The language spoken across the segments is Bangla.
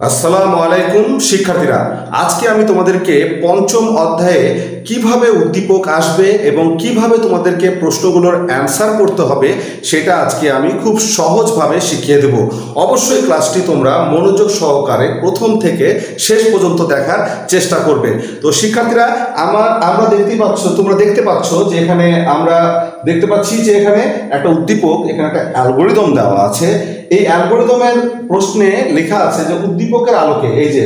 আসসালামু আলাইকুম শিক্ষার্থীরা, আজকে আমি তোমাদেরকে পঞ্চম অধ্যায়ে কিভাবে উদ্দীপক আসবে এবং কিভাবে তোমাদেরকে প্রশ্নগুলোর অ্যান্সার করতে হবে সেটা আজকে আমি খুব সহজভাবে শিখিয়ে দেব। অবশ্যই ক্লাসটি তোমরা মনোযোগ সহকারে প্রথম থেকে শেষ পর্যন্ত দেখার চেষ্টা করবে। তো শিক্ষার্থীরা, তোমরা দেখতে পাচ্ছ যে এখানে আমরা দেখতে পাচ্ছি যে এখানে একটা উদ্দীপক, এখানে একটা অ্যালগরিদম দেওয়া আছে। এই অ্যালগরিদমের প্রশ্নে লেখা আছে যে উদ্দীপকের আলোকে, এই যে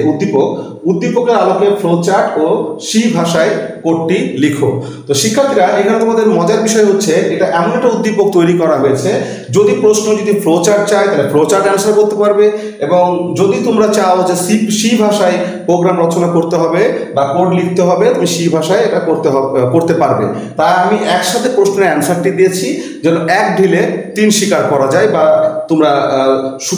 উদ্দীপকের আলোকে ফ্লোচার্ট ও সি ভাষায় কোডটি লিখো। তো শিক্ষার্থীরা, এখানে তোমাদের মজার বিষয় হচ্ছে এটা এমন একটা উদ্দীপক তৈরি করা হয়েছে, যদি ফ্লোচার্ট চায় তাহলে ফ্লোচার্ট অ্যান্সার করতে পারবে, এবং যদি তোমরা চাও যে সি ভাষায় প্রোগ্রাম রচনা করতে হবে বা কোড লিখতে হবে, তুমি সি ভাষায় এটা করতে পারবে। তাই আমি একসাথে প্রশ্নের অ্যান্সারটি দিয়েছি যেন এক ঢিলে তিন শিকার করা যায়, বা তোমরা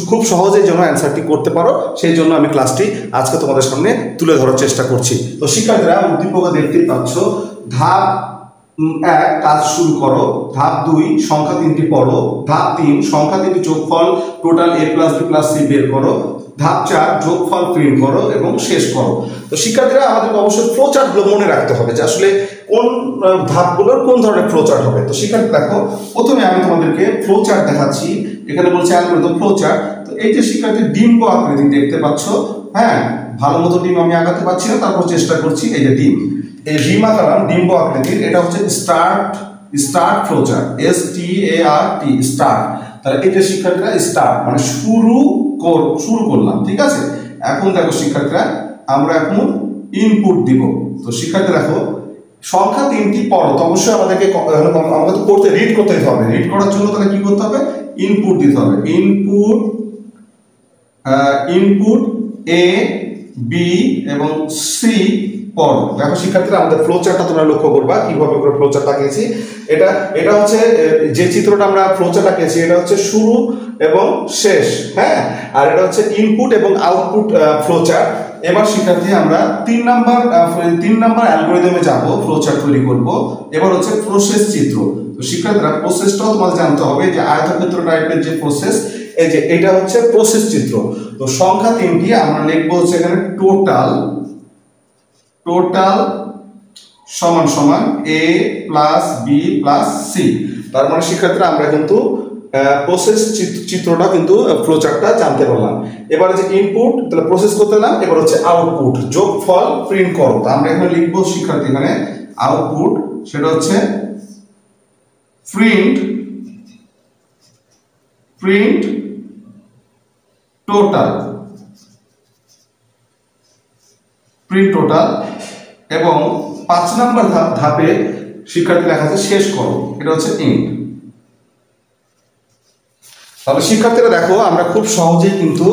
খুব সহজেই যেন অ্যান্সারটি করতে পারো, সেই জন্য আমি ক্লাসটি আজকে তোমাদের সামনে তুলে ধরার চেষ্টা করছি। তো শিক্ষার্থীরা, উদ্দীপকে দেখতেই পাচ্ছ, ধাপ 1 কাজ শুরু করো, ধাপ 2 সংখ্যা 3টি পড়ো, ধাপ 3 সংখ্যা 3টি যোগফল টোটাল a + b + c বের করো, ধাপ 4 যোগফল প্রিন্ট করো এবং শেষ করো। তো শিক্ষার্থীরা, আমাদেরকে অবশ্যই ফ্লোচার্টগুলো মনে রাখতে হবে যে আসলে কোন ধাপগুলোর কোন ধরনের ফ্লোচার্ট হবে। তো শিক্ষার্থী দেখো, প্রথমে আমি তোমাদেরকে ফ্লোচার্ট দেখাচ্ছি। এখানে বলছে অ্যালগরিদম ফ্লোচার্ট। তো এই যে শিক্ষার্থী ডিম্ব আকৃতি দেখতে পাচ্ছ, হ্যাঁ, ভালো মতো ডিম আমি আগাতে পারছি না, তারপর চেষ্টা করছি। এই যে ডিম, এই ডিম আঁকালাম ডিম্ব আকৃতির, এটা হচ্ছে স্টার্ট ফ্লোচার্ট, START স্টার্ট। তাহলে এটা শিক্ষার্থীরা স্টার্ট মানে শুরু করলাম, ঠিক আছে। এখন দেখো শিক্ষার্থীরা, আমরা এখন ইনপুট দিব। তো শিক্ষার্থী দেখো, সংখ্যা 3টি পড়ো। তো অবশ্যই আমাদেরকে রিড করতে হবে। রিড করার জন্য তাহলে কি করতে হবে? ইনপুট দিতে হবে। ইনপুট A B এবং C পড়ো। দেখো শিক্ষার্থীরা, আমাদের ফ্লোচার্টটা তোমরা লক্ষ্য করবা কিভাবে করে ফ্লোচার্ট আঁকিয়েছি। এটা হচ্ছে যে চিত্রটা আমরা ফ্লোচার্ট আঁকিয়েছি, এটা হচ্ছে শুরু এবং শেষ, হ্যাঁ। আর এটা হচ্ছে ইনপুট এবং আউটপুট ফ্লোচার্ট। এবার শিক্ষার্থী, আমরা 3 নাম্বার অ্যালগরিদমে যাব, ফ্লোচার্ট তৈরি করব। এবার হচ্ছে প্রসেস চিত্র। তো শিক্ষার্থীরা, প্রসেসটাও তোমাদের জানতে হবে যে আয়তক্ষেত্র টাইপের যে প্রসেস, এই যে এটা হচ্ছে প্রসেস চিত্র। তো সংখ্যা 3টি আমরা লিখবো হচ্ছে এখানে টোটাল সমান সমান a + b + c। তার মানে শিক্ষার্থীরা, আমরা কিন্তু প্রসেস চিত্রটা কিন্তু ফ্লোচার্টটা জানতে পারলাম। এবার যে ইনপুট, তাহলে প্রসেস করতে এলাম। এবার হচ্ছে আউটপুট, যোগফল প্রিন্ট করো। তো আমরা এখানে লিখবো শিক্ষার্থী, এখানে আউটপুট, সেটা হচ্ছে প্রিন্ট টোটাল এবং 5 নাম্বার ধাপে শিক্ষার্থী লেখা আছে শেষ করো, এটা হচ্ছে এন্ড। তাহলে শিক্ষার্থীরা দেখো, আমরা খুব সহজেই কিন্তু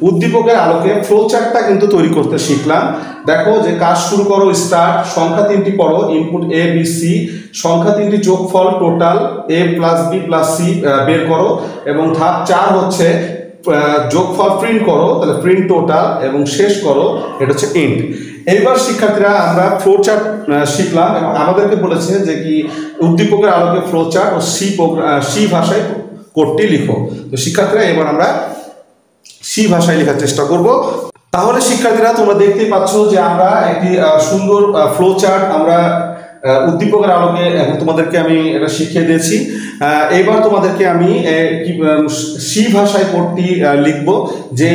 উদ্দীপকের আলোকে ফ্লোচার্টটা কিন্তু তৈরি করতে শিখলাম। দেখো যে কাজ শুরু করো স্টার্ট, সংখ্যা 3টি পড়ো, ইনপুট A B C, সংখ্যা 3টি যোগফল টোটাল A + B + C বের করো, এবং ধাপ 4 হচ্ছে যোগফল প্রিন্ট করো, তাহলে প্রিন্ট টোটাল এবং শেষ করো, এটা হচ্ছে এন্ড। এইবার শিক্ষার্থীরা, আমরা ফ্লোচার্ট শিখলাম এবং আমাদেরকে বলেছে যে কি উদ্দীপকের আলোকে ফ্লোচার্ট ও সি ভাষায় কোডটি লিখো। তো শিক্ষার্থীরা, এবার আমরা সি ভাষায় লেখার চেষ্টা করব। তাহলে শিক্ষার্থীরা, তোমরা দেখতেই পাচ্ছ যে আমরা একটি সুন্দর ফ্লোচার্ট আমরা উদ্দীপকের আলোকে তোমাদেরকে আমি এটা শিখিয়ে দিয়েছি। এবার তোমাদেরকে আমি সি ভাষায় কোডটি লিখব। যে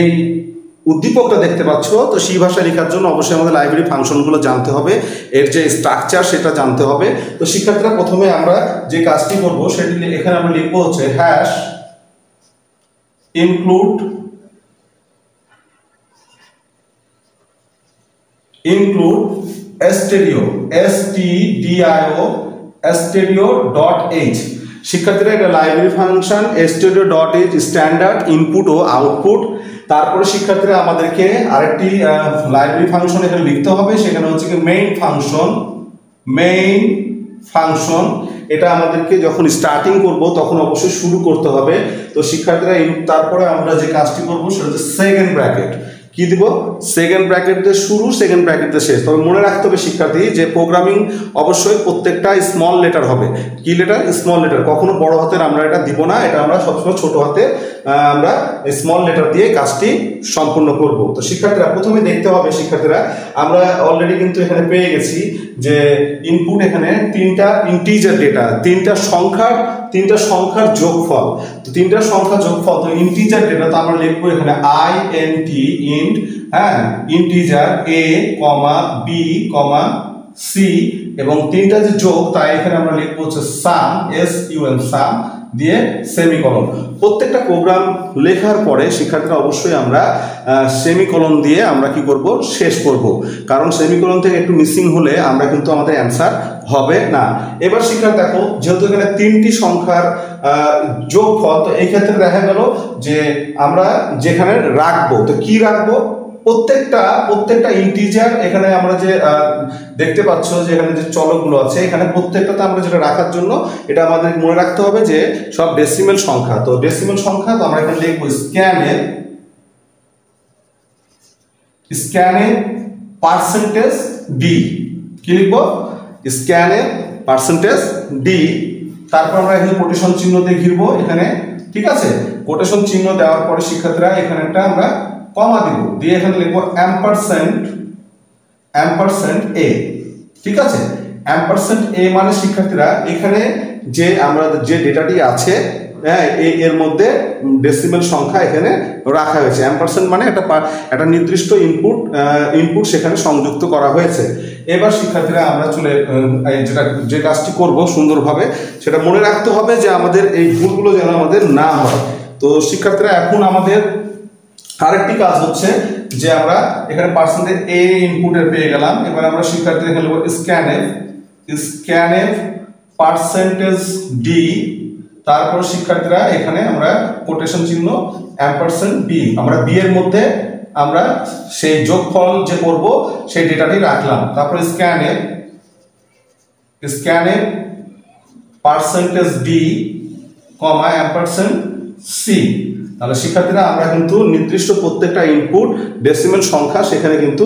উদ্দীপকটা দেখতে পাচ্ছ, তো সি ভাষায় লেখার জন্য অবশ্যই আমাদের লাইব্রেরি ফাংশনগুলো জানতে হবে, এর যে স্ট্রাকচার সেটা জানতে হবে। তো শিক্ষার্থীরা, প্রথমে আমরা যে কাজটি করব সেটি এখানে আমরা লিখবো হচ্ছে হ্যাশ ইনক্লুড stdio.h। শিক্ষার্থীরা, এটা library function stdio.h standard input ও আউটপুট। তারপরে শিক্ষার্থীরা, আমাদেরকে আরেকটি লাইব্রেরি ফাংশন এখানে লিখতে হবে, সেখানে হচ্ছে কি মেইন ফাংশন। এটা আমাদেরকে যখন স্টার্টিং করব তখন অবশ্যই শুরু করতে হবে। তো শিক্ষার্থীরা, তারপরে আমরা যে কাজটি করব সেটা হচ্ছে সেকেন্ড ব্র্যাকেট। কি দিব, সেকেন্ড ব্র্যাকেট দিয়ে শুরু, সেকেন্ড ব্র্যাকেট দিয়ে শেষ। তবে মনে রাখতে হবে শিক্ষার্থী যে প্রোগ্রামিং অবশ্যই প্রত্যেকটা স্মল লেটার হবে। কি লেটার? Small letter. কখনো বড় হাতের আমরা এটা দিব না, এটা আমরা সবসময় ছোট হাতে আমরা স্মল লেটার দিয়ে কাজটি সম্পূর্ণ করব। তো শিক্ষার্থীরা প্রথমে দেখতে হবে শিক্ষার্থীরা, আমরা অলরেডি কিন্তু এখানে পেয়ে গেছি যে ইনপুট এখানে তিনটা ইন্টিজার ডেটা, তিনটা সংখ্যার যোগফল। তো তিনটা সংখ্যার যোগফল, তো ইন্টিজার ডেটা, তো আমরা লিখবো এখানে int ইন্ট, হ্যাঁ, ইন্টিজার a, b, c এবং তিনটা যে যোগ, তাই এখানে আমরা লিখবো হচ্ছে সাম, সাম দিয়ে সেমিকলন। প্রত্যেকটা প্রোগ্রাম লেখার পরে শিক্ষার্থীরা অবশ্যই আমরা সেমিকলন দিয়ে আমরা কি করব, শেষ করব, কারণ সেমিকলন থেকে একটু মিসিং হলে আমরা কিন্তু আমাদের অ্যান্সার হবে না। এবার শিক্ষার্থী দেখো, যেহেতু এখানে তিনটি সংখ্যার যোগফল, তো এই ক্ষেত্রে দেখা গেল যে আমরা যেখানে রাখবো, তো কি রাখবো, প্রত্যেকটা ইন্টিজার, এখানে আমরা যে দেখতে পাচ্ছ যে এখানে যে চলকগুলো আছে, এখানে প্রত্যেকটাতে আমরা যেটা রাখার জন্য এটা আমাদের মনে রাখতে হবে যে সব ডেসিমেল সংখ্যা। তো ডেসিমেল সংখ্যা, তো আমরা এখানে লিখবো স্ক্যানে পার্সেন্টেজ ডি। কি লিখবো? স্ক্যানে পার্সেন্টেজ ডি। তারপর আমরা এখানে কোটেশন চিহ্ন দিয়ে ঘিরবো এখানে, ঠিক আছে। কোটেশন চিহ্ন দেওয়ার পরে শিক্ষার্থীরা এখানে একটা আমরা কমা দিব, দিয়ে এখানে লিখবো ampersand a, ঠিক আছে। ampersand a মানে শিক্ষার্থীরা এখানে যে আমরা যে ডেটাটি আছে, হ্যাঁ, এর মধ্যে ডেসিমেল সংখ্যা এখানে রাখা হয়েছে। ampersand মানে একটা নির্দিষ্ট ইনপুট সেখানে সংযুক্ত করা হয়েছে। এবার শিক্ষার্থীরা আমরা যে কাজটি করব সুন্দরভাবে, সেটা মনে রাখতে হবে যে আমাদের এই ভুলগুলো যেন আমাদের না হয়। তো শিক্ষার্থীরা এখন আমাদের আরেকটি কাজ হচ্ছে যে আমরা এখানে পার্সেন্টেজ a ইনপুটের পেয়ে গেলাম। এবার আমরা শিক্ষার্থীরা এখানে লিখব scanf পার্সেন্টেজ d। তারপর শিক্ষার্থীরা এখানে আমরা কোটেশন চিহ্ন ampersand b, আমরা b এর মধ্যে আমরা সেই যোগফল যে করব সেই ডেটাটি রাখলাম। তারপর scanf percentage d, ampersand c। তাহলে শিক্ষার্থীরা আমরা কিন্তু নির্দিষ্ট প্রত্যেকটা ইনপুট ডেসিমেল সংখ্যা সেখানে কিন্তু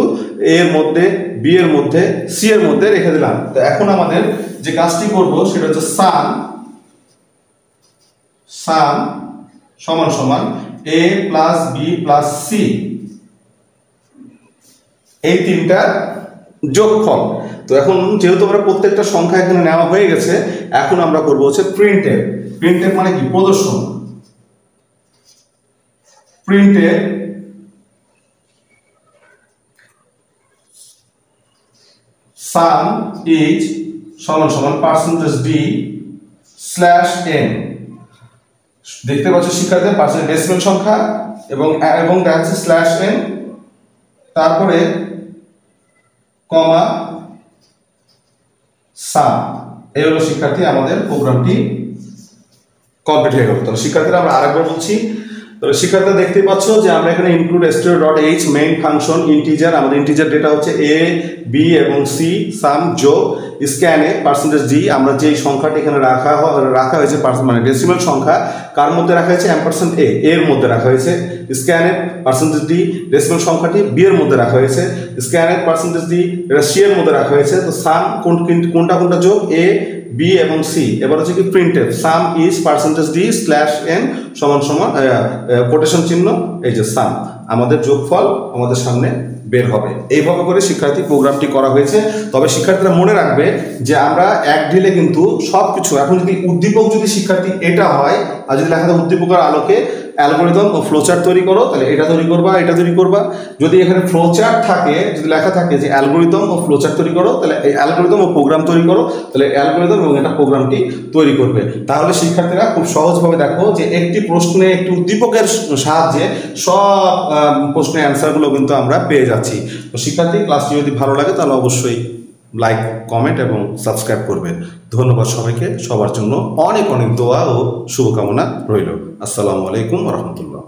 a এর মধ্যে, b এর মধ্যে, c এর মধ্যে রেখে দিলাম। তো এখন আমাদের যে কাজটি করব সেটা হচ্ছে সাম সমান সমান a plus b plus c, এই তিনটা যোগফল। তো এখন যেহেতু আমরা প্রত্যেকটা সংখ্যা এখানে নেওয়া হয়ে গেছে, এখন আমরা করব হচ্ছে প্রিন্টএফ। প্রিন্টএফ মানে কি? প্রদর্শন। প্রিন্টএফ সাম ইজ সমান সমান পার্সেন্টেজ ডি স্ল্যাশ এন। দেখতে পাচ্ছ শিক্ষার্থী, পার্সেন্টেজ ডেসিমেল সংখ্যা এবং দেখা যাচ্ছে স্ল্যাশ এন, তারপরে কমা সাম। এই হলো শিক্ষার্থী আমাদের প্রোগ্রামটি কমপ্লিট হয়ে গেল। তাহলে শিক্ষার্থীরা আমরা আরেকবার বলছি, তাহলে শিক্ষার্থীরা দেখতে পাচ্ছ যে আমরা এখানে include str.h main function integer, আমাদের ইন্টিজার ডেটা হচ্ছে a, b এবং c, সাম যোগ স্ক্যানে পার্সেন্টেজ d। আমরা যেই সংখ্যাটি এখানে রাখা হয়েছে মানে ডেসিমাল সংখ্যা, কার মধ্যে রাখা হয়েছে? ampersand a এর মধ্যে রাখা হয়েছে। স্ক্যানে পার্সেন্টেজ d ডেসিমাল সংখ্যাটি b এর মধ্যে রাখা হয়েছে। স্ক্যানে পার্সেন্টেজ d এটা c এর মধ্যে রাখা হয়েছে। তো সাম কোনটা যোগ? a, b এবং c। এবার হচ্ছে কি printf some is percentage d slash n সমান সমান কোটেশন চিহ্ন, এই যে সাম, আমাদের যোগফল আমাদের সামনে বের হবে। এইভাবে করে শিক্ষার্থী প্রোগ্রামটি করা হয়েছে। তবে শিক্ষার্থীরা মনে রাখবে যে আমরা এক ঢিলে কিন্তু সবকিছু, এখন যদি উদ্দীপক যদি শিক্ষার্থী এটা হয়, আর যদি লেখা থাকে উদ্দীপকের আলোকে অ্যালগরিদম ও ফ্লোচার্ট তৈরি করো, তাহলে এটা তৈরি করবা, এটা তৈরি করবা। যদি এখানে ফ্লোচার্ট থাকে, যদি লেখা থাকে যে অ্যালগরিদম ও ফ্লোচার্ট তৈরি করো, তাহলে এই অ্যালগরিদম ও প্রোগ্রাম তৈরি করো, তাহলে অ্যালগরিদম এবং এটা প্রোগ্রামটি তৈরি করবে। তাহলে শিক্ষার্থীরা খুব সহজভাবে দেখো যে একটি প্রশ্নে একটি উদ্দীপকের সাহায্যে সব প্রশ্নের অ্যান্সারগুলো কিন্তু আমরা পেয়ে যাচ্ছি। তো শিক্ষার্থী, ক্লাসটি যদি ভালো লাগে তাহলে অবশ্যই লাইক, কমেন্ট এবং সাবস্ক্রাইব করবে। ধন্যবাদ সবাইকে। সবার জন্য অনেক অনেক দোয়া ও শুভকামনা রইল। আসসালামু আলাইকুম ওয়া রাহমাতুল্লাহ।